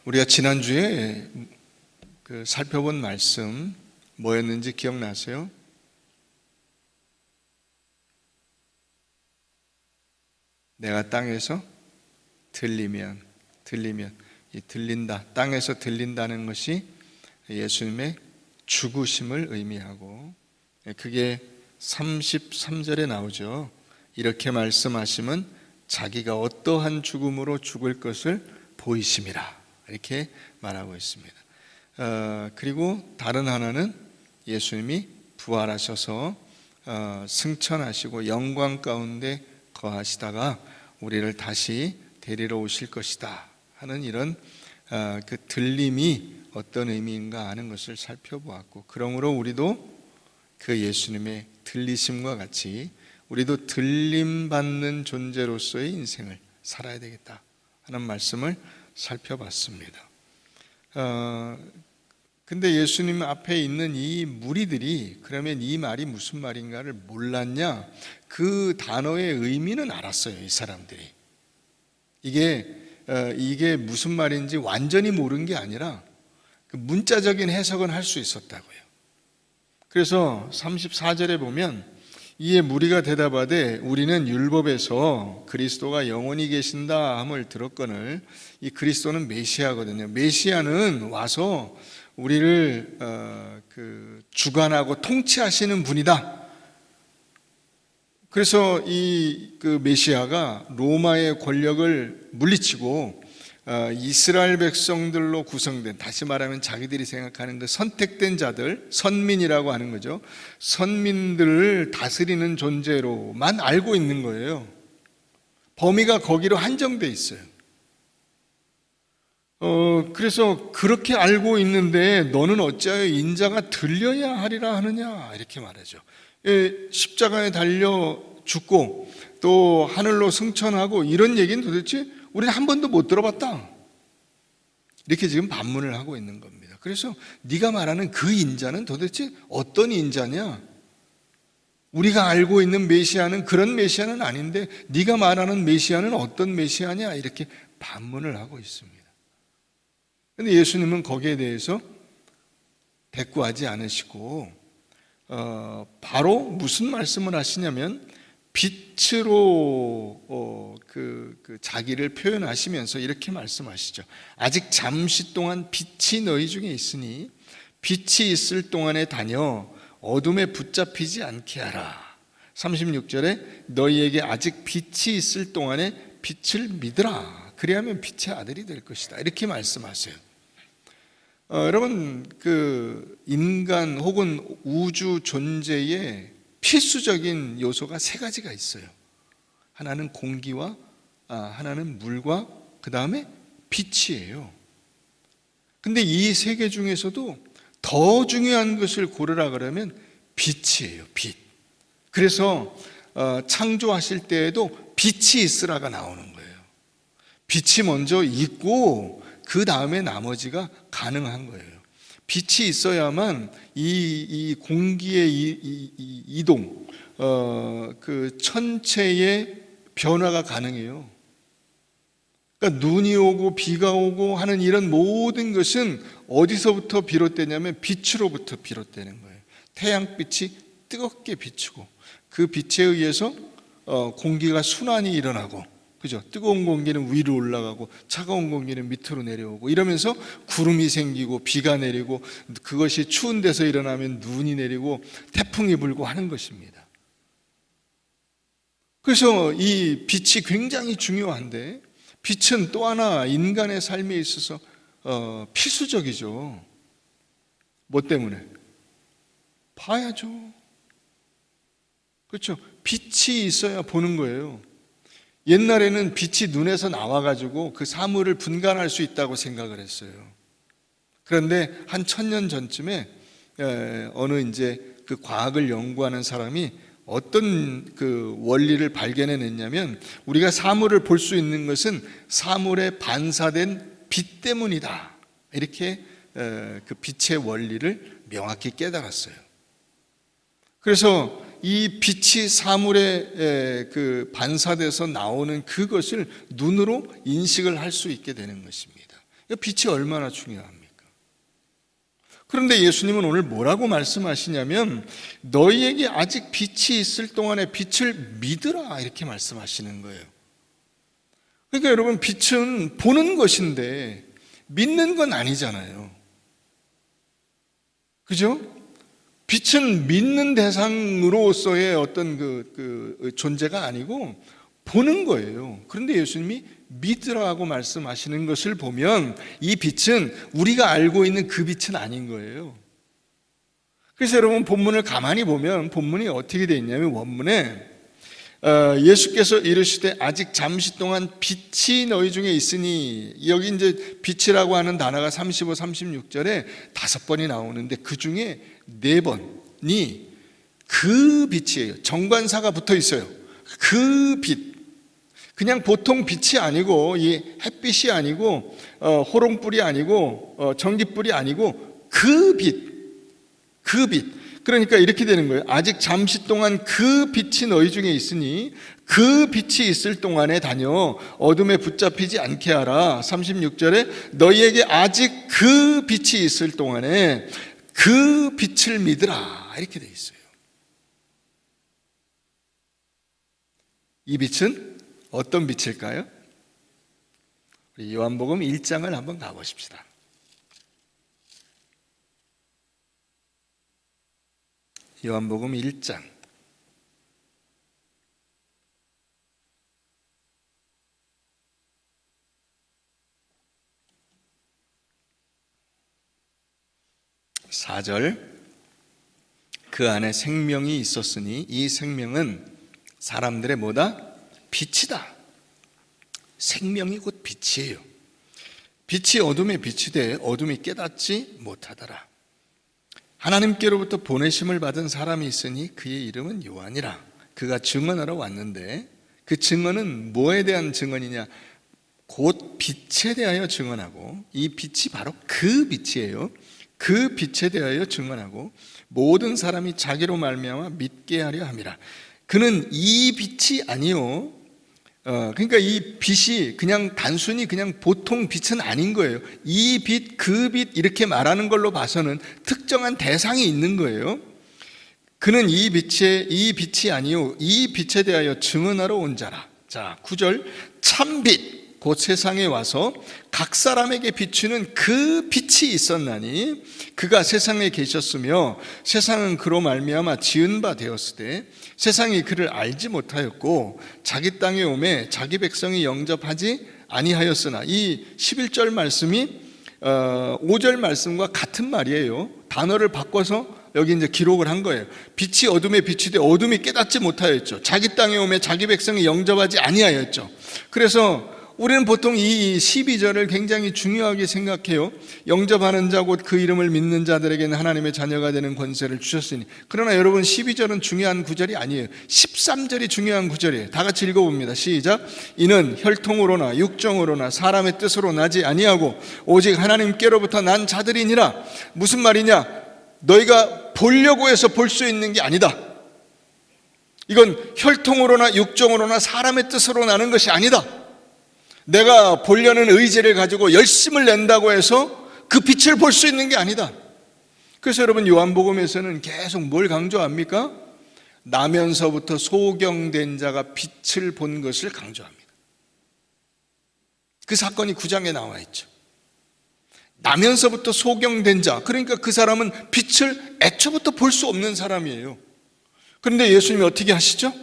우리가 지난주에 살펴본 말씀 뭐였는지 기억나세요? 내가 땅에서 들리면 이 들린다, 땅에서 들린다는 것이 예수님의 죽으심을 의미하고, 그게 33절에 나오죠. 이렇게 말씀하시면 자기가 어떠한 죽음으로 죽을 것을 보이심이라, 이렇게 말하고 있습니다. 그리고 다른 하나는 예수님이 부활하셔서 승천하시고 영광 가운데 거하시다가 우리를 다시 데리러 오실 것이다 하는 이런 그 들림이 어떤 의미인가 하는 것을 살펴보았고, 그러므로 우리도 그 예수님의 들리심과 같이 우리도 들림받는 존재로서의 인생을 살아야 되겠다 하는 말씀을 살펴봤습니다. 근데 예수님 앞에 있는 이 무리들이 그러면 이 말이 무슨 말인가를 몰랐냐? 그 단어의 의미는 알았어요, 이 사람들이. 이게 무슨 말인지 완전히 모른 게 아니라 그 문자적인 해석은 할 수 있었다고요. 그래서 34절에 보면 이에 무리가 대답하되 우리는 율법에서 그리스도가 영원히 계신다 함을 들었거늘, 이 그리스도는 메시아거든요. 메시아는 와서 우리를 주관하고 통치하시는 분이다. 그래서 그 메시아가 로마의 권력을 물리치고 이스라엘 백성들로 구성된, 다시 말하면 자기들이 생각하는 그 선택된 자들, 선민이라고 하는 거죠. 선민들을 다스리는 존재로만 알고 있는 거예요. 범위가 거기로 한정돼 있어요. 그래서 그렇게 알고 있는데 너는 어찌하여 인자가 들려야 하리라 하느냐, 이렇게 말하죠. 십자가에 달려 죽고 또 하늘로 승천하고 이런 얘기는 도대체 우리는 한 번도 못 들어봤다, 이렇게 지금 반문을 하고 있는 겁니다. 그래서 네가 말하는 그 인자는 도대체 어떤 인자냐? 우리가 알고 있는 메시아는 그런 메시아는 아닌데 네가 말하는 메시아는 어떤 메시아냐? 이렇게 반문을 하고 있습니다. 그런데 예수님은 거기에 대해서 대꾸하지 않으시고 바로 무슨 말씀을 하시냐면 빛으로 자기를 표현하시면서 이렇게 말씀하시죠. 아직 잠시 동안 빛이 너희 중에 있으니 빛이 있을 동안에 다녀 어둠에 붙잡히지 않게 하라. 36절에 너희에게 아직 빛이 있을 동안에 빛을 믿으라. 그리하면 빛의 아들이 될 것이다, 이렇게 말씀하세요. 여러분, 인간 혹은 우주 존재에 필수적인 요소가 세 가지가 있어요. 하나는 공기와 하나는 물과 그 다음에 빛이에요. 근데 이 세 개 중에서도 더 중요한 것을 고르라 그러면 빛이에요, 빛. 그래서 창조하실 때에도 빛이 있으라가 나오는 거예요. 빛이 먼저 있고 그 다음에 나머지가 가능한 거예요. 빛이 있어야만 이 공기의 이동, 그 천체의 변화가 가능해요. 그러니까 눈이 오고 비가 오고 하는 이런 모든 것은 어디서부터 비롯되냐면 빛으로부터 비롯되는 거예요. 태양빛이 뜨겁게 비추고 그 빛에 의해서 공기가 순환이 일어나고, 그죠? 뜨거운 공기는 위로 올라가고 차가운 공기는 밑으로 내려오고 이러면서 구름이 생기고 비가 내리고, 그것이 추운 데서 일어나면 눈이 내리고 태풍이 불고 하는 것입니다. 그래서 이 빛이 굉장히 중요한데, 빛은 또 하나 인간의 삶에 있어서 필수적이죠. 뭐 때문에? 봐야죠. 그렇죠? 빛이 있어야 보는 거예요. 옛날에는 빛이 눈에서 나와가지고 그 사물을 분간할 수 있다고 생각을 했어요. 그런데 한 1000년 전쯤에 어느 이제 그 과학을 연구하는 사람이 어떤 그 원리를 발견해냈냐면, 우리가 사물을 볼 수 있는 것은 사물에 반사된 빛 때문이다, 이렇게 그 빛의 원리를 명확히 깨달았어요. 그래서 이 빛이 사물에 반사돼서 나오는 그것을 눈으로 인식을 할 수 있게 되는 것입니다. 빛이 얼마나 중요합니까? 그런데 예수님은 오늘 뭐라고 말씀하시냐면 너희에게 아직 빛이 있을 동안에 빛을 믿으라 이렇게 말씀하시는 거예요. 그러니까 여러분, 빛은 보는 것인데 믿는 건 아니잖아요. 그죠? 빛은 믿는 대상으로서의 어떤 그 존재가 아니고 보는 거예요. 그런데 예수님이 믿으라고 말씀하시는 것을 보면 이 빛은 우리가 알고 있는 그 빛은 아닌 거예요. 그래서 여러분, 본문을 가만히 보면 본문이 어떻게 되어 있냐면 원문에 예수께서 이르시되 아직 잠시 동안 빛이 너희 중에 있으니, 여기 이제 빛이라고 하는 단어가 35, 36절에 5번이 나오는데 그 중에 4번이 그 빛이에요. 정관사가 붙어 있어요. 그 빛. 그냥 보통 빛이 아니고, 이 햇빛이 아니고, 호롱불이 아니고, 전기불이 아니고, 그 빛. 그 빛. 그러니까 이렇게 되는 거예요. 아직 잠시 동안 그 빛이 너희 중에 있으니 그 빛이 있을 동안에 다녀 어둠에 붙잡히지 않게 하라. 36절에 너희에게 아직 그 빛이 있을 동안에 그 빛을 믿으라. 이렇게 돼 있어요. 이 빛은 어떤 빛일까요? 우리 요한복음 1장을 한번 가보십시다. 요한복음 1장 4절, 그 안에 생명이 있었으니 이 생명은 사람들의 뭐다? 빛이다. 생명이 곧 빛이에요. 빛이 어둠에 빛이 돼 어둠이 깨닫지 못하더라. 하나님께로부터 보내심을 받은 사람이 있으니 그의 이름은 요한이라. 그가 증언하러 왔는데 그 증언은 뭐에 대한 증언이냐? 곧 빛에 대하여 증언하고, 이 빛이 바로 그 빛이에요. 그 빛에 대하여 증언하고 모든 사람이 자기로 말미암아 믿게 하려 함이라. 그는 이 빛이 아니요, 그러니까 이 빛이 그냥 단순히 그냥 보통 빛은 아닌 거예요. 이 빛, 그 빛 이렇게 말하는 걸로 봐서는 특정한 대상이 있는 거예요. 그는 이 빛이 아니요 이 빛에 대하여 증언하러 온 자라. 자, 9절, 참빛 곧 세상에 와서 각 사람에게 비추는 그 빛이 있었나니 그가 세상에 계셨으며 세상은 그로 말미암아 지은 바 되었으되 세상이 그를 알지 못하였고 자기 땅에 오매 자기 백성이 영접하지 아니하였으나, 이 11절 말씀이 5절 말씀과 같은 말이에요. 단어를 바꿔서 여기 이제 기록을 한 거예요. 빛이 어둠에 비치되 어둠이 깨닫지 못하였죠. 자기 땅에 오매 자기 백성이 영접하지 아니하였죠. 그래서 우리는 보통 이 12절을 굉장히 중요하게 생각해요. 영접하는 자 곧 그 이름을 믿는 자들에게는 하나님의 자녀가 되는 권세를 주셨으니. 그러나 여러분, 12절은 중요한 구절이 아니에요. 13절이 중요한 구절이에요. 다 같이 읽어봅니다. 시작. 이는 혈통으로나 육정으로나 사람의 뜻으로 나지 아니하고 오직 하나님께로부터 난 자들이니라. 무슨 말이냐? 너희가 보려고 해서 볼 수 있는 게 아니다. 이건 혈통으로나 육정으로나 사람의 뜻으로 나는 것이 아니다. 내가 보려는 의지를 가지고 열심을 낸다고 해서 그 빛을 볼 수 있는 게 아니다. 그래서 여러분, 요한복음에서는 계속 뭘 강조합니까? 나면서부터 소경된 자가 빛을 본 것을 강조합니다. 그 사건이 9장에 나와 있죠. 나면서부터 소경된 자, 그러니까 그 사람은 빛을 애초부터 볼 수 없는 사람이에요. 그런데 예수님이 어떻게 하시죠?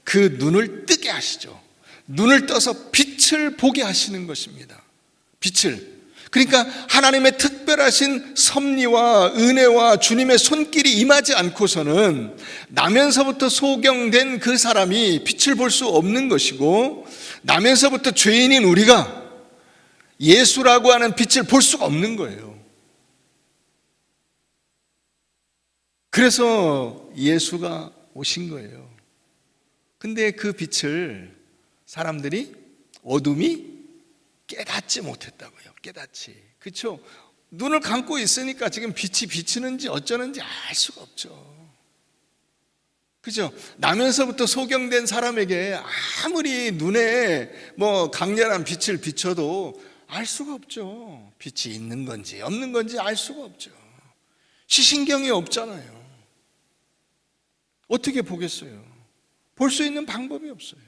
그 눈을 뜨게 하시죠. 눈을 떠서 빛을 보게 하시는 것입니다. 빛을. 그러니까 하나님의 특별하신 섭리와 은혜와 주님의 손길이 임하지 않고서는 나면서부터 소경된 그 사람이 빛을 볼 수 없는 것이고, 나면서부터 죄인인 우리가 예수라고 하는 빛을 볼 수가 없는 거예요. 그래서 예수가 오신 거예요. 근데 그 빛을 사람들이 어둠이 깨닫지 못했다고요. 깨닫지. 그렇죠? 눈을 감고 있으니까 지금 빛이 비치는지 어쩌는지 알 수가 없죠. 그죠? 나면서부터 소경된 사람에게 아무리 눈에 뭐 강렬한 빛을 비춰도 알 수가 없죠. 빛이 있는 건지 없는 건지 알 수가 없죠. 시신경이 없잖아요. 어떻게 보겠어요? 볼 수 있는 방법이 없어요.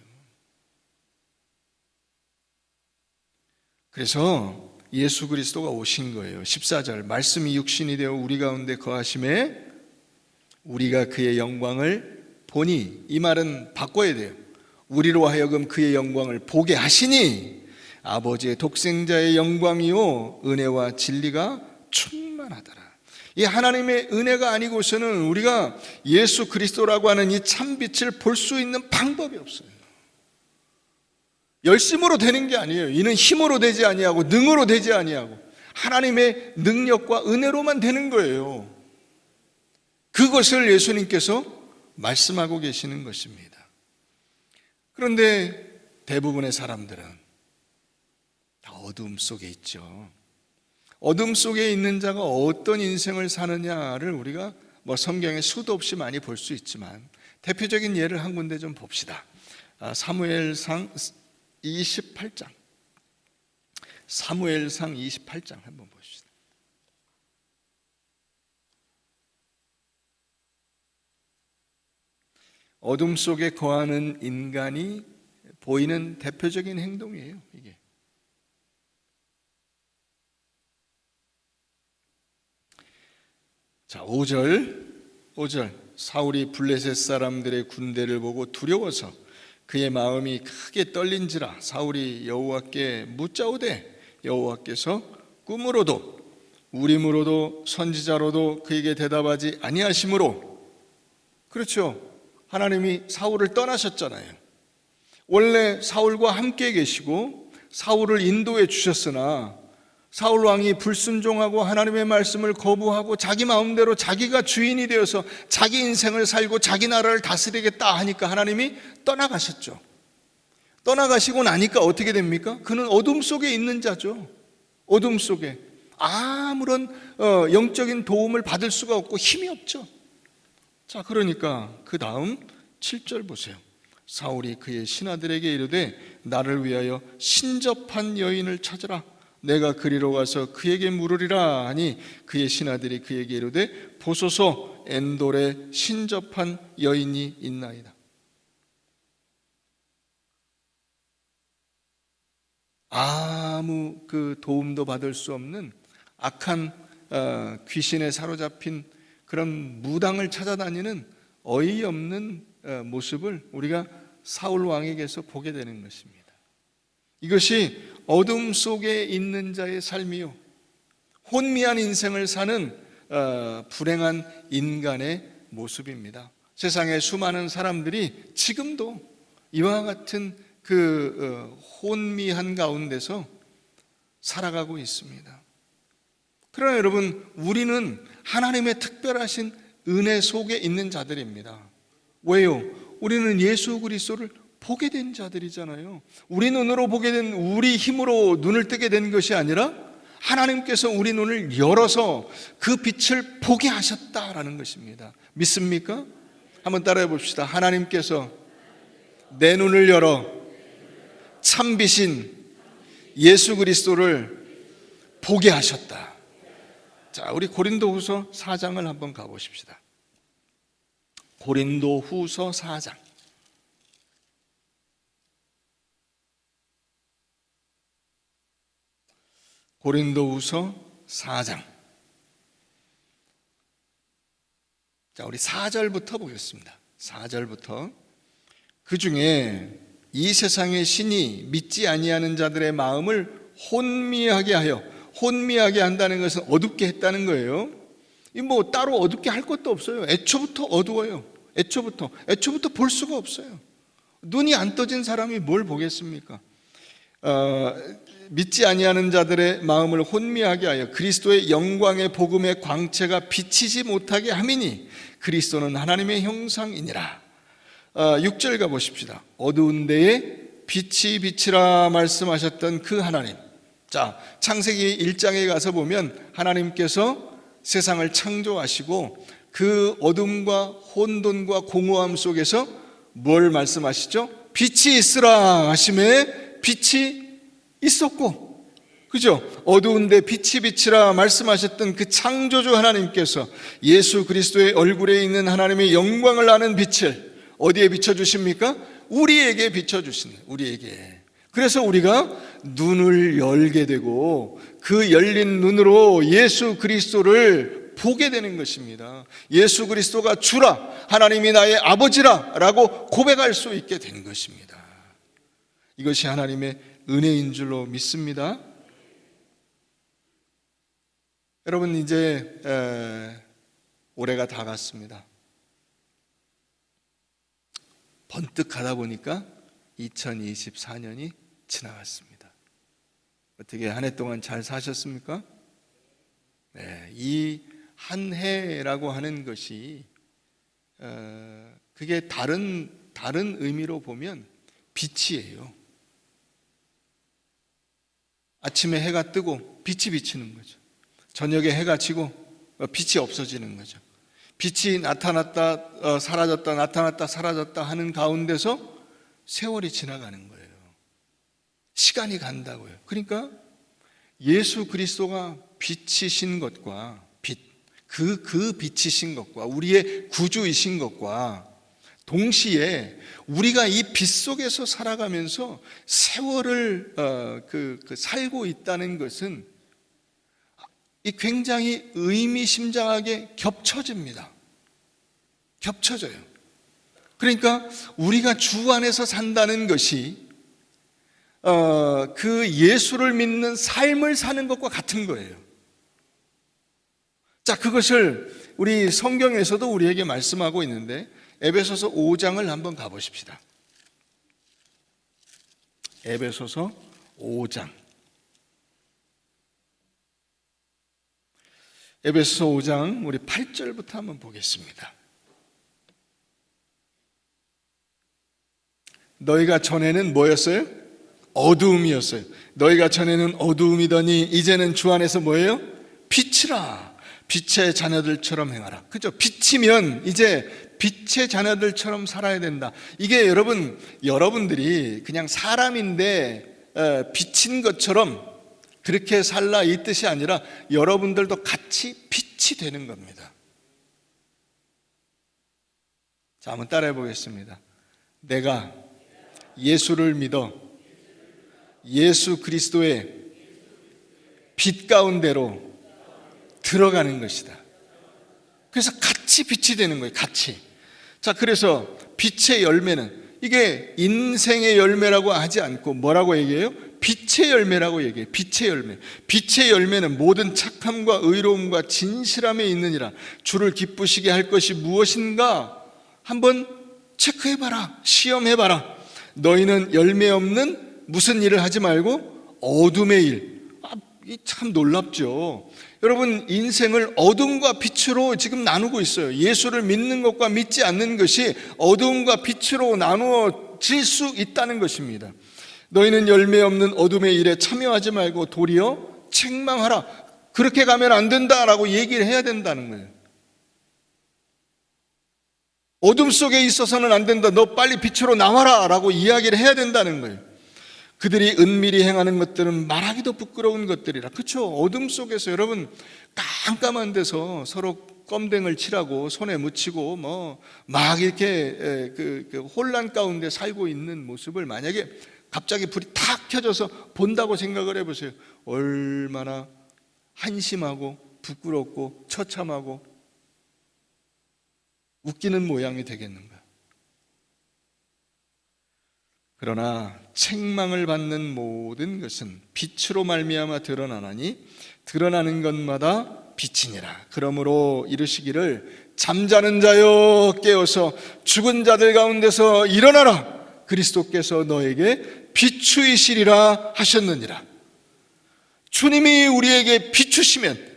그래서 예수 그리스도가 오신 거예요. 14절 말씀이 육신이 되어 우리 가운데 거하심에 우리가 그의 영광을 보니, 이 말은 바꿔야 돼요. 우리로 하여금 그의 영광을 보게 하시니 아버지의 독생자의 영광이요 은혜와 진리가 충만하더라. 이 하나님의 은혜가 아니고서는 우리가 예수 그리스도라고 하는 이 참빛을 볼 수 있는 방법이 없어요. 열심으로 되는 게 아니에요. 이는 힘으로 되지 아니하고 능으로 되지 아니하고 하나님의 능력과 은혜로만 되는 거예요. 그것을 예수님께서 말씀하고 계시는 것입니다. 그런데 대부분의 사람들은 다 어둠 속에 있죠. 어둠 속에 있는 자가 어떤 인생을 사느냐를 우리가 성경에 수도 없이 많이 볼 수 있지만 대표적인 예를 한 군데 좀 봅시다. 사무엘상 28장. 사무엘상 28장 한번 보시죠. 어둠 속에 거하는 인간이 보이는 대표적인 행동이에요, 이게. 자, 5절. 사울이 블레셋 사람들의 군대를 보고 두려워서 그의 마음이 크게 떨린지라 사울이 여호와께 묻자오되 여호와께서 꿈으로도 우림으로도 선지자로도 그에게 대답하지 아니하심으로. 그렇죠. 하나님이 사울을 떠나셨잖아요. 원래 사울과 함께 계시고 사울을 인도해 주셨으나 사울 왕이 불순종하고 하나님의 말씀을 거부하고 자기 마음대로 자기가 주인이 되어서 자기 인생을 살고 자기 나라를 다스리겠다 하니까 하나님이 떠나가셨죠. 떠나가시고 나니까 어떻게 됩니까? 그는 어둠 속에 있는 자죠. 어둠 속에 아무런 영적인 도움을 받을 수가 없고 힘이 없죠. 자, 그러니까 그 다음 7절 보세요. 사울이 그의 신하들에게 이르되 나를 위하여 신접한 여인을 찾으라. 내가 그리로 가서 그에게 물으리라 하니 그의 신하들이 그에게 이르되 보소서 엔돌에 신접한 여인이 있나이다. 아무 그 도움도 받을 수 없는 악한 귀신에 사로잡힌 그런 무당을 찾아다니는 어이없는 모습을 우리가 사울 왕에게서 보게 되는 것입니다. 이것이 어둠 속에 있는 자의 삶이요, 혼미한 인생을 사는 불행한 인간의 모습입니다. 세상에 수많은 사람들이 지금도 이와 같은 그 혼미한 가운데서 살아가고 있습니다. 그러나 여러분, 우리는 하나님의 특별하신 은혜 속에 있는 자들입니다. 왜요? 우리는 예수 그리스도를 보게 된 자들이잖아요. 우리 눈으로 보게 된, 우리 힘으로 눈을 뜨게 된 것이 아니라 하나님께서 우리 눈을 열어서 그 빛을 보게 하셨다라는 것입니다. 믿습니까? 한번 따라해 봅시다. 하나님께서 내 눈을 열어 참빛인 예수 그리스도를 보게 하셨다. 자, 우리 고린도후서 4장을 한번 가보십시다. 고린도후서 4장. 고린도후서 4장. 자, 우리 4절부터 보겠습니다. 4절부터. 그 중에 이 세상의 신이 믿지 아니하는 자들의 마음을 혼미하게 하여, 혼미하게 한다는 것은 어둡게 했다는 거예요. 이 뭐 따로 어둡게 할 것도 없어요. 애초부터 어두워요. 애초부터 볼 수가 없어요. 눈이 안 떠진 사람이 뭘 보겠습니까? 믿지 아니하는 자들의 마음을 혼미하게 하여 그리스도의 영광의 복음의 광채가 비치지 못하게 함이니 그리스도는 하나님의 형상이니라. 6절 가보십시다. 어두운 데에 빛이 비치라 말씀하셨던 그 하나님. 자, 창세기 1장에 가서 보면 하나님께서 세상을 창조하시고 그 어둠과 혼돈과 공허함 속에서 뭘 말씀하시죠? 빛이 있으라 하심에 빛이 있었고, 그죠? 어두운데 빛이 비치라 말씀하셨던 그 창조주 하나님께서 예수 그리스도의 얼굴에 있는 하나님의 영광을 아는 빛을 어디에 비춰주십니까? 우리에게 비춰주시는, 우리에게. 그래서 우리가 눈을 열게 되고 그 열린 눈으로 예수 그리스도를 보게 되는 것입니다. 예수 그리스도가 주라, 하나님이 나의 아버지라 라고 고백할 수 있게 된 것입니다. 이것이 하나님의 은혜인 줄로 믿습니다. 여러분, 이제 올해가 다 갔습니다. 번뜩 가다 보니까 2024년이 지나갔습니다. 어떻게 한 해 동안 잘 사셨습니까? 네, 이 한 해라고 하는 것이 그게 다른 의미로 보면 빛이에요. 아침에 해가 뜨고 빛이 비치는 거죠. 저녁에 해가 지고 빛이 없어지는 거죠. 빛이 나타났다 사라졌다 나타났다 사라졌다 하는 가운데서 세월이 지나가는 거예요. 시간이 간다고요. 그러니까 예수 그리스도가 빛이신 것과 그 빛이신 것과 우리의 구주이신 것과 동시에 우리가 이 빛 속에서 살아가면서 세월을 살고 있다는 것은 이 굉장히 의미심장하게 겹쳐집니다. 겹쳐져요. 그러니까 우리가 주 안에서 산다는 것이 그 예수를 믿는 삶을 사는 것과 같은 거예요. 자, 그것을 우리 성경에서도 우리에게 말씀하고 있는데 에베소서 5장을 한번 가보십시다. 에베소서 5장. 에베소서 5장 우리 8절부터 한번 보겠습니다. 너희가 전에는 뭐였어요? 어두움이었어요. 너희가 전에는 어두움이더니 이제는 주 안에서 뭐예요? 빛이라. 빛의 자녀들처럼 행하라. 그죠? 빛이면 이제 빛의 자녀들처럼 살아야 된다. 이게 여러분들이 그냥 사람인데 빛인 것처럼 그렇게 살라 이 뜻이 아니라 여러분들도 같이 빛이 되는 겁니다. 자, 한번 따라해 보겠습니다. 내가 예수를 믿어 예수 그리스도의 빛 가운데로 들어가는 것이다. 그래서 같이 빛이 되는 거예요. 같이. 자, 그래서 빛의 열매는 이게 인생의 열매라고 하지 않고 뭐라고 얘기해요? 빛의 열매라고 얘기해요. 빛의 열매. 빛의 열매는 모든 착함과 의로움과 진실함에 있느니라. 주를 기쁘시게 할 것이 무엇인가? 한번 체크해봐라. 시험해봐라. 너희는 열매 없는 무슨 일을 하지 말고 어둠의 일. 참 놀랍죠. 여러분, 인생을 어둠과 빛으로 지금 나누고 있어요. 예수를 믿는 것과 믿지 않는 것이 어둠과 빛으로 나누어질 수 있다는 것입니다. 너희는 열매 없는 어둠의 일에 참여하지 말고 도리어 책망하라. 그렇게 가면 안 된다라고 얘기를 해야 된다는 거예요. 어둠 속에 있어서는 안 된다. 너 빨리 빛으로 나와라 라고 이야기를 해야 된다는 거예요. 그들이 은밀히 행하는 것들은 말하기도 부끄러운 것들이라. 그렇죠? 어둠 속에서 여러분 깜깜한 데서 서로 껌댕을 칠하고 손에 묻히고 막 이렇게 그 혼란 가운데 살고 있는 모습을 만약에 갑자기 불이 탁 켜져서 본다고 생각을 해보세요. 얼마나 한심하고 부끄럽고 처참하고 웃기는 모양이 되겠는가. 그러나 책망을 받는 모든 것은 빛으로 말미암아 드러나나니 드러나는 것마다 빛이니라. 그러므로 이르시기를 잠자는 자여 깨어서 죽은 자들 가운데서 일어나라. 그리스도께서 너에게 비추이시리라 하셨느니라. 주님이 우리에게 비추시면,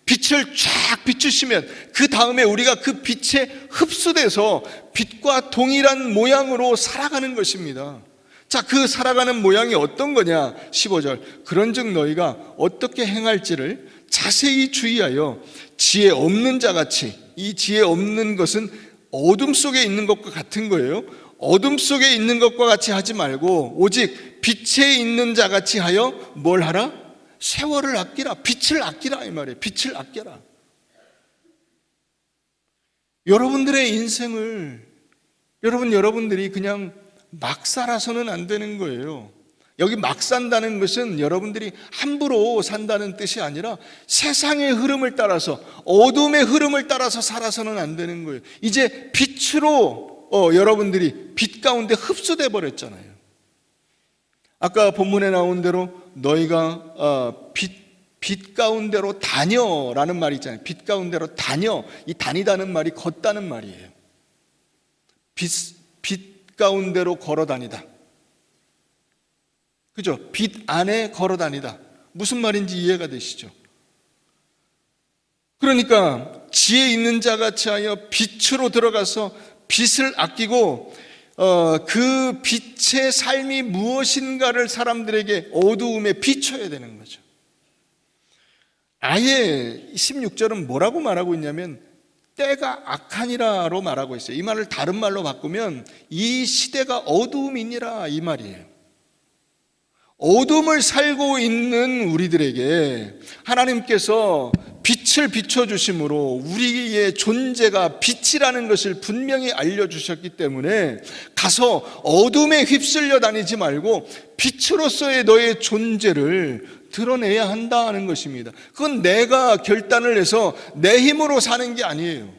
빛을 쫙 비추시면 그 다음에 우리가 그 빛에 흡수돼서 빛과 동일한 모양으로 살아가는 것입니다. 자, 그 살아가는 모양이 어떤 거냐? 15절. 그런즉 너희가 어떻게 행할지를 자세히 주의하여 지혜 없는 자같이, 이 지혜 없는 것은 어둠 속에 있는 것과 같은 거예요. 어둠 속에 있는 것과 같이 하지 말고 오직 빛에 있는 자같이 하여 뭘 하라? 세월을 아끼라, 빛을 아끼라 이 말이에요. 빛을 아껴라. 여러분들의 인생을 여러분들이 그냥 막 살아서는 안 되는 거예요. 여기 막 산다는 것은 여러분들이 함부로 산다는 뜻이 아니라 세상의 흐름을 따라서, 어둠의 흐름을 따라서 살아서는 안 되는 거예요. 이제 빛으로 여러분들이 빛 가운데 흡수돼 버렸잖아요. 아까 본문에 나온 대로 너희가 빛 가운데로 다녀라는 말이 있잖아요. 빛 가운데로 다녀. 이 다니다는 말이 걷다는 말이에요. 빛 가운데로 걸어 다니다. 그죠? 빛 안에 걸어 다니다. 무슨 말인지 이해가 되시죠? 그러니까 지혜 있는 자같이 하여 빛으로 들어가서 빛을 아끼고 그 빛의 삶이 무엇인가를 사람들에게 어두움에 비춰야 되는 거죠. 아예 16절은 뭐라고 말하고 있냐면 때가 악하니라로 말하고 있어요. 이 말을 다른 말로 바꾸면 이 시대가 어두움이니라 이 말이에요. 어둠을 살고 있는 우리들에게 하나님께서 빛을 비춰주심으로 우리의 존재가 빛이라는 것을 분명히 알려주셨기 때문에 가서 어둠에 휩쓸려 다니지 말고 빛으로서의 너의 존재를 드러내야 한다는 것입니다. 그건 내가 결단을 해서 내 힘으로 사는 게 아니에요.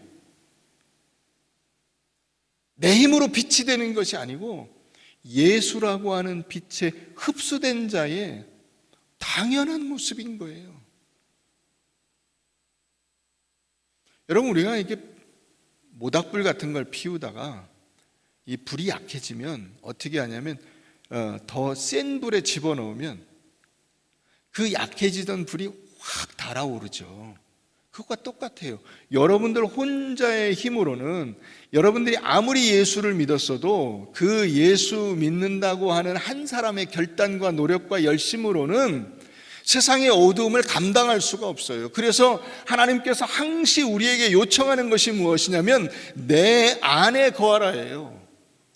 내 힘으로 빛이 되는 것이 아니고 예수라고 하는 빛에 흡수된 자의 당연한 모습인 거예요. 여러분, 우리가 이렇게 모닥불 같은 걸 피우다가 이 불이 약해지면 어떻게 하냐면 더 센 불에 집어넣으면 그 약해지던 불이 확 달아오르죠. 그것과 똑같아요. 여러분들 혼자의 힘으로는 여러분들이 아무리 예수를 믿었어도 그 예수 믿는다고 하는 한 사람의 결단과 노력과 열심으로는 세상의 어두움을 감당할 수가 없어요. 그래서 하나님께서 항시 우리에게 요청하는 것이 무엇이냐면 내 안에 거하라예요.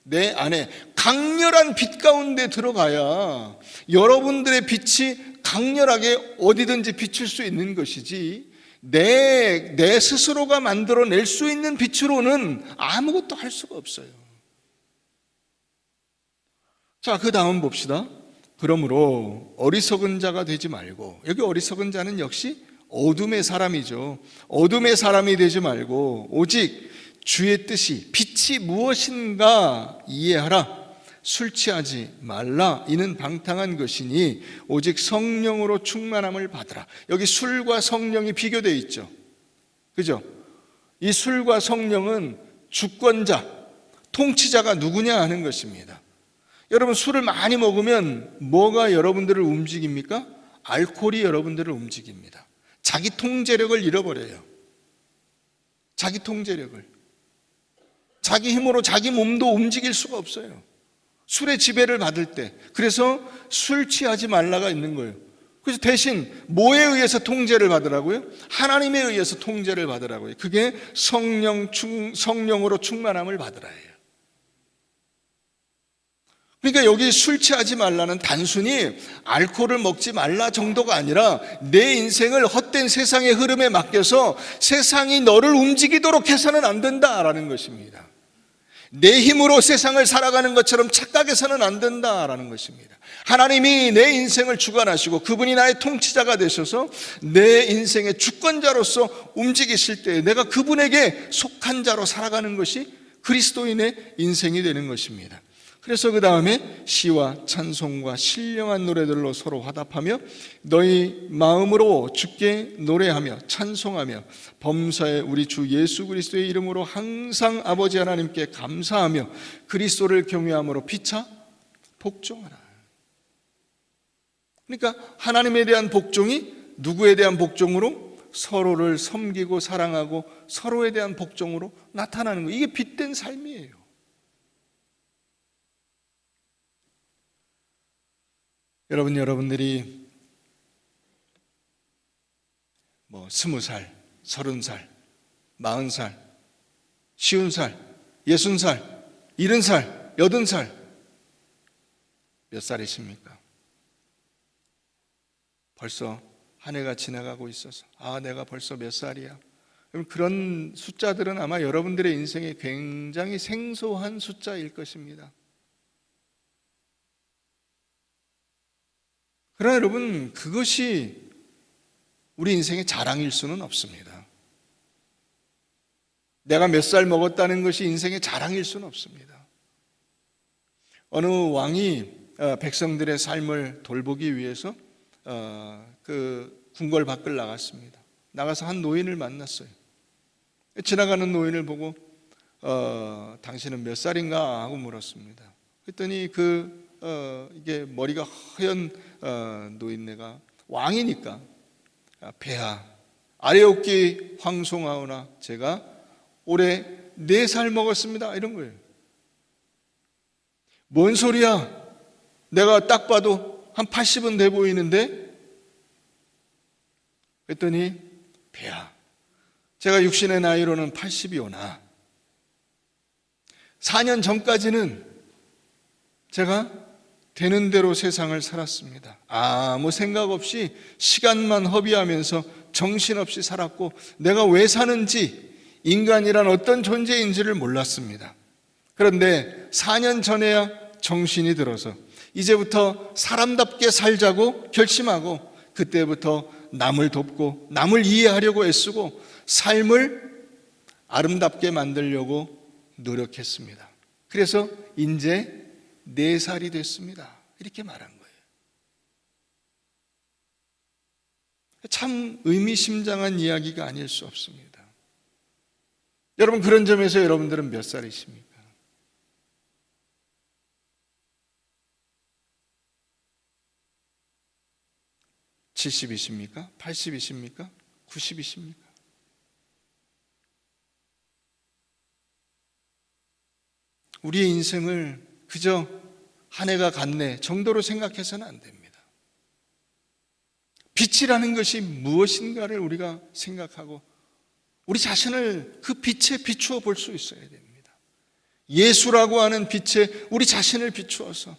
내 안에 강렬한 빛 가운데 들어가야 여러분들의 빛이 강렬하게 어디든지 비칠 수 있는 것이지, 내 스스로가 만들어낼 수 있는 빛으로는 아무것도 할 수가 없어요. 자, 그 다음 봅시다. 그러므로 어리석은 자가 되지 말고, 여기 어리석은 자는 역시 어둠의 사람이죠. 어둠의 사람이 되지 말고 오직 주의 뜻이 빛이 무엇인가 이해하라. 술 취하지 말라. 이는 방탕한 것이니 오직 성령으로 충만함을 받으라. 여기 술과 성령이 비교되어 있죠. 그죠? 이 술과 성령은 주권자, 통치자가 누구냐 하는 것입니다. 여러분, 술을 많이 먹으면 뭐가 여러분들을 움직입니까? 알코올이 여러분들을 움직입니다. 자기 통제력을 잃어버려요. 자기 통제력을. 자기 힘으로 자기 몸도 움직일 수가 없어요. 술의 지배를 받을 때. 그래서 술 취하지 말라가 있는 거예요. 그래서 대신 뭐에 의해서 통제를 받으라고요? 하나님에 의해서 통제를 받으라고요. 그게 성령으로 충만함을 받으라예요. 그러니까 여기 술 취하지 말라는 단순히 알코올을 먹지 말라 정도가 아니라 내 인생을 헛된 세상의 흐름에 맡겨서 세상이 너를 움직이도록 해서는 안 된다라는 것입니다. 내 힘으로 세상을 살아가는 것처럼 착각해서는 안 된다라는 것입니다. 하나님이 내 인생을 주관하시고 그분이 나의 통치자가 되셔서 내 인생의 주권자로서 움직이실 때 내가 그분에게 속한 자로 살아가는 것이 그리스도인의 인생이 되는 것입니다. 그래서 그 다음에 시와 찬송과 신령한 노래들로 서로 화답하며 너희 마음으로 주께 노래하며 찬송하며 범사에 우리 주 예수 그리스도의 이름으로 항상 아버지 하나님께 감사하며 그리스도를 경외함으로 피차 복종하라. 그러니까 하나님에 대한 복종이 누구에 대한 복종으로? 서로를 섬기고 사랑하고 서로에 대한 복종으로 나타나는 거예요. 이게 빛된 삶이에요. 여러분들이 20살, 30살, 40살, 50살, 60살, 70살, 80살 몇 살이십니까? 벌써 한 해가 지나가고 있어서 내가 벌써 몇 살이야. 그런 숫자들은 아마 여러분들의 인생에 굉장히 생소한 숫자일 것입니다. 그러나 여러분, 그것이 우리 인생의 자랑일 수는 없습니다. 내가 몇 살 먹었다는 것이 인생의 자랑일 수는 없습니다. 어느 왕이 백성들의 삶을 돌보기 위해서 그 궁궐 밖을 나갔습니다. 나가서 한 노인을 만났어요. 지나가는 노인을 보고 당신은 몇 살인가 하고 물었습니다. 그랬더니 이게 머리가 허연 노인네가 왕이니까 폐하 아래옵기 황송하오나 제가 올해 4살 먹었습니다 이런 거예요. 뭔 소리야? 내가 딱 봐도 한 80은 돼 보이는데? 그랬더니 폐하 제가 육신의 나이로는 80이오나 4년 전까지는 제가 되는 대로 세상을 살았습니다. 아무 생각 없이 시간만 허비하면서 정신없이 살았고 내가 왜 사는지 인간이란 어떤 존재인지를 몰랐습니다. 그런데 4년 전에야 정신이 들어서 이제부터 사람답게 살자고 결심하고 그때부터 남을 돕고 남을 이해하려고 애쓰고 삶을 아름답게 만들려고 노력했습니다. 그래서 이제 4살이 됐습니다. 이렇게 말한 거예요. 참 의미심장한 이야기가 아닐 수 없습니다. 여러분, 그런 점에서 여러분들은 몇 살이십니까? (70이십니까) (80이십니까) (90이십니까) 우리의 인생을 그저 한 해가 갔네 정도로 생각해서는 안 됩니다. 빛이라는 것이 무엇인가를 우리가 생각하고 우리 자신을 그 빛에 비추어 볼 수 있어야 됩니다. 예수라고 하는 빛에 우리 자신을 비추어서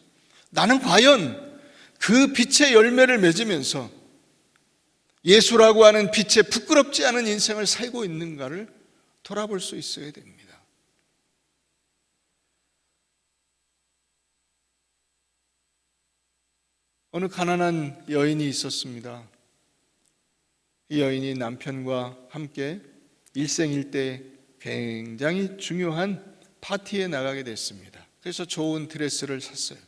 나는 과연 그 빛의 열매를 맺으면서 예수라고 하는 빛에 부끄럽지 않은 인생을 살고 있는가를 돌아볼 수 있어야 됩니다. 어느 가난한 여인이 있었습니다. 이 여인이 남편과 함께 일생일대 굉장히 중요한 파티에 나가게 됐습니다. 그래서 좋은 드레스를 샀어요.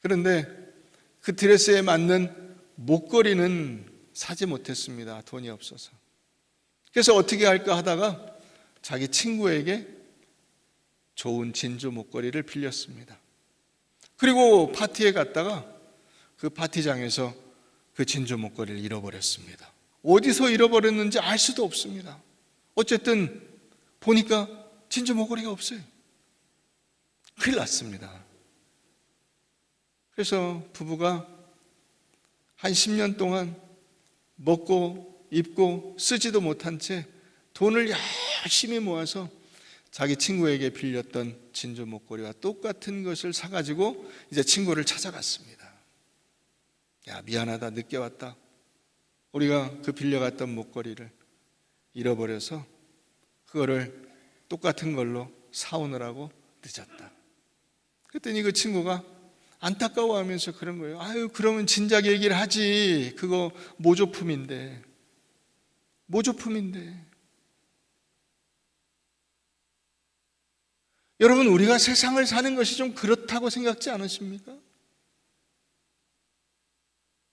그런데 그 드레스에 맞는 목걸이는 사지 못했습니다. 돈이 없어서. 그래서 어떻게 할까 하다가 자기 친구에게 좋은 진주 목걸이를 빌렸습니다. 그리고 파티에 갔다가 그 파티장에서 그 진주 목걸이를 잃어버렸습니다. 어디서 잃어버렸는지 알 수도 없습니다. 어쨌든 보니까 진주 목걸이가 없어요. 큰일 났습니다. 그래서 부부가 한 10년 동안 먹고 입고 쓰지도 못한 채 돈을 열심히 모아서 자기 친구에게 빌렸던 진주 목걸이와 똑같은 것을 사가지고 이제 친구를 찾아갔습니다. 야, 미안하다, 늦게 왔다. 우리가 그 빌려갔던 목걸이를 잃어버려서 그거를 똑같은 걸로 사오느라고 늦었다. 그랬더니 그 친구가 안타까워하면서 그런 거예요. 아유, 그러면 진작 얘기를 하지. 그거 모조품인데. 여러분, 우리가 세상을 사는 것이 좀 그렇다고 생각지 않으십니까?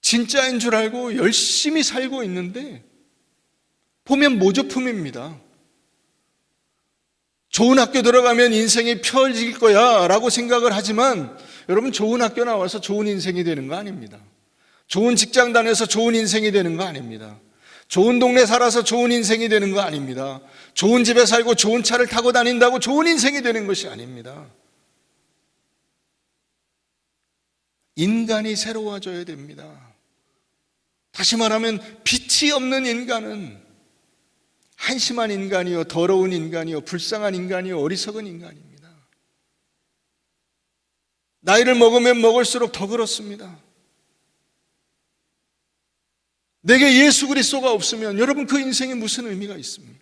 진짜인 줄 알고 열심히 살고 있는데 보면 모조품입니다. 좋은 학교 들어가면 인생이 펴질 거야 라고 생각을 하지만 여러분, 좋은 학교 나와서 좋은 인생이 되는 거 아닙니다. 좋은 직장 다녀서 좋은 인생이 되는 거 아닙니다. 좋은 동네 살아서 좋은 인생이 되는 거 아닙니다. 좋은 집에 살고 좋은 차를 타고 다닌다고 좋은 인생이 되는 것이 아닙니다. 인간이 새로워져야 됩니다. 다시 말하면 빛이 없는 인간은 한심한 인간이요, 더러운 인간이요, 불쌍한 인간이요, 어리석은 인간입니다. 나이를 먹으면 먹을수록 더 그렇습니다. 내게 예수 그리스도가 없으면 여러분 그 인생에 무슨 의미가 있습니까?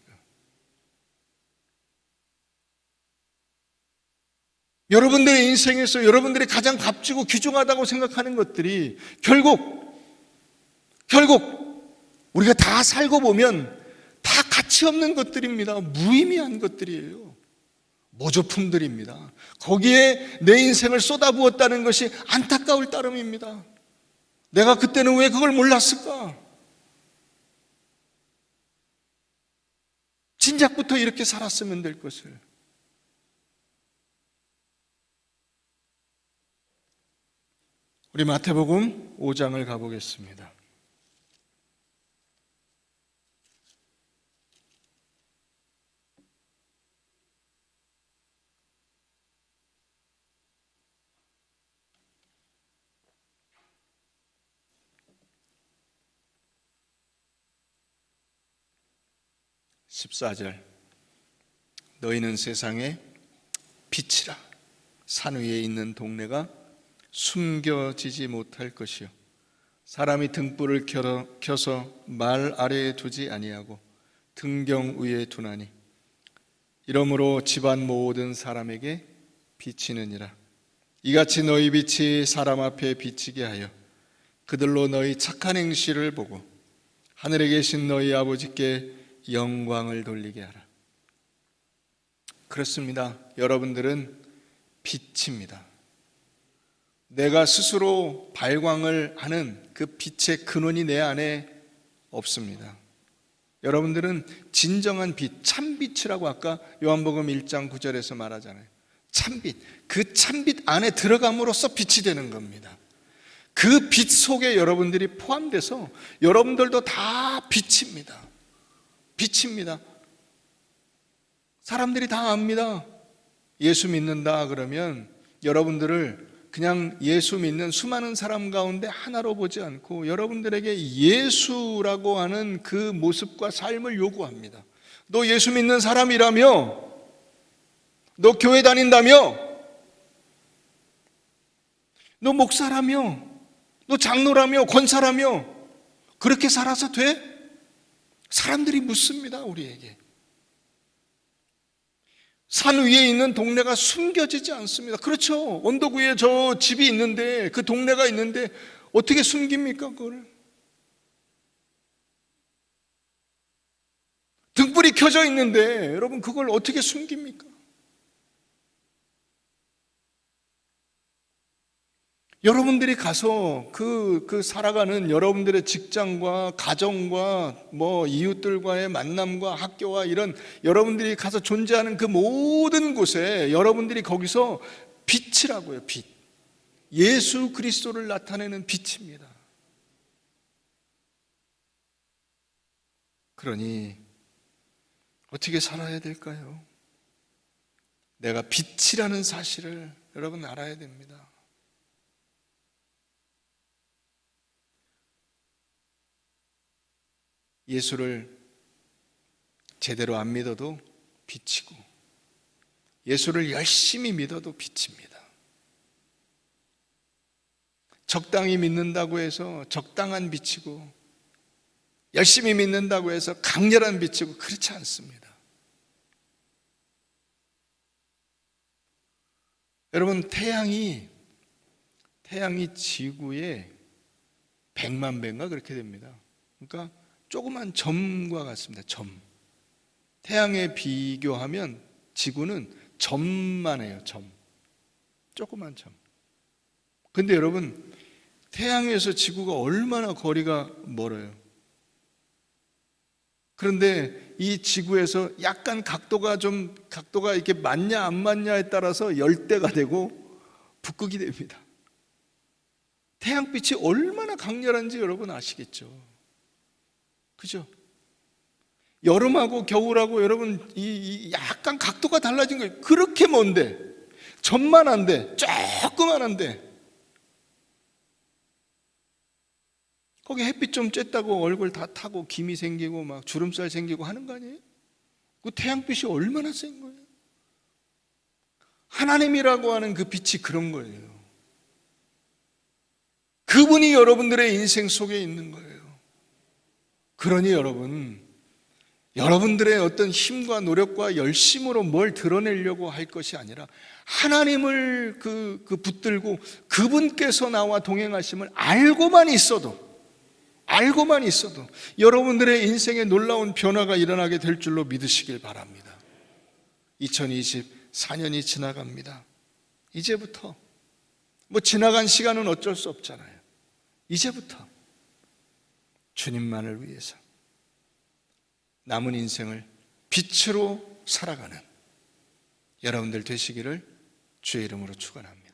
여러분들의 인생에서 여러분들이 가장 값지고 귀중하다고 생각하는 것들이 결국 우리가 다 살고 보면 다 가치 없는 것들입니다. 무의미한 것들이에요. 모조품들입니다. 거기에 내 인생을 쏟아부었다는 것이 안타까울 따름입니다. 내가 그때는 왜 그걸 몰랐을까? 진작부터 이렇게 살았으면 될 것을. 우리 마태복음 5장을 가보겠습니다. (14절) 너희는 세상의 빛이라. 산 위에 있는 동네가 숨겨지지 못할 것이요 사람이 등불을 켜서 말 아래에 두지 아니하고 등경 위에 두나니 이러므로 집안 모든 사람에게 비치느니라. 이같이 너희 빛이 사람 앞에 비치게 하여 그들로 너희 착한 행실을 보고 하늘에 계신 너희 아버지께 영광을 돌리게 하라. 그렇습니다. 여러분들은 빛입니다. 내가 스스로 발광을 하는 그 빛의 근원이 내 안에 없습니다. 여러분들은 진정한 빛, 참빛이라고 아까 요한복음 1장 9절에서 말하잖아요. 참빛, 그 참빛 안에 들어감으로써 빛이 되는 겁니다. 그 빛 속에 여러분들이 포함돼서 여러분들도 다 빛입니다. 빛입니다. 사람들이 다 압니다. 예수 믿는다 그러면 여러분들을 그냥 예수 믿는 수많은 사람 가운데 하나로 보지 않고 여러분들에게 예수라고 하는 그 모습과 삶을 요구합니다. 너 예수 믿는 사람이라며? 너 교회 다닌다며? 너 목사라며? 너 장로라며? 권사라며? 그렇게 살아서 돼? 사람들이 묻습니다, 우리에게. 산 위에 있는 동네가 숨겨지지 않습니다. 그렇죠. 언덕 위에 저 집이 있는데, 그 동네가 있는데 어떻게 숨깁니까, 그거를? 등불이 켜져 있는데 여러분 그걸 어떻게 숨깁니까? 여러분들이 가서 그 살아가는 여러분들의 직장과 가정과 이웃들과의 만남과 학교와 이런 여러분들이 가서 존재하는 그 모든 곳에 여러분들이 거기서 빛이라고요. 빛. 예수 그리스도를 나타내는 빛입니다. 그러니 어떻게 살아야 될까요? 내가 빛이라는 사실을 여러분 알아야 됩니다. 예수를 제대로 안 믿어도 빛이고 예수를 열심히 믿어도 빛입니다. 적당히 믿는다고 해서 적당한 빛이고 열심히 믿는다고 해서 강렬한 빛이고 그렇지 않습니다. 여러분 태양이 지구의 100만 배인가 그렇게 됩니다. 그러니까 조그만 점과 같습니다. 점. 태양에 비교하면 지구는 점만 해요. 점. 조그만 점. 근데 여러분 태양에서 지구가 얼마나 거리가 멀어요. 그런데 이 지구에서 약간 각도가 이렇게 맞냐 안 맞냐에 따라서 열대가 되고 북극이 됩니다. 태양빛이 얼마나 강렬한지 여러분 아시겠죠? 그죠? 여름하고 겨울하고 여러분 이 약간 각도가 달라진 거예요. 그렇게 먼데 점만한데 조그만한데 거기 햇빛 좀 쬐다고 얼굴 다 타고 김이 생기고 막 주름살 생기고 하는 거 아니에요? 그 태양빛이 얼마나 센 거예요? 하나님이라고 하는 그 빛이 그런 거예요. 그분이 여러분들의 인생 속에 있는 거예요. 그러니 여러분들의 어떤 힘과 노력과 열심으로 뭘 드러내려고 할 것이 아니라 하나님을 붙들고 그분께서 나와 동행하심을 알고만 있어도 여러분들의 인생에 놀라운 변화가 일어나게 될 줄로 믿으시길 바랍니다. 2024년이 지나갑니다. 이제부터 지나간 시간은 어쩔 수 없잖아요. 이제부터 주님만을 위해서 남은 인생을 빛으로 살아가는 여러분들 되시기를 주의 이름으로 축원합니다.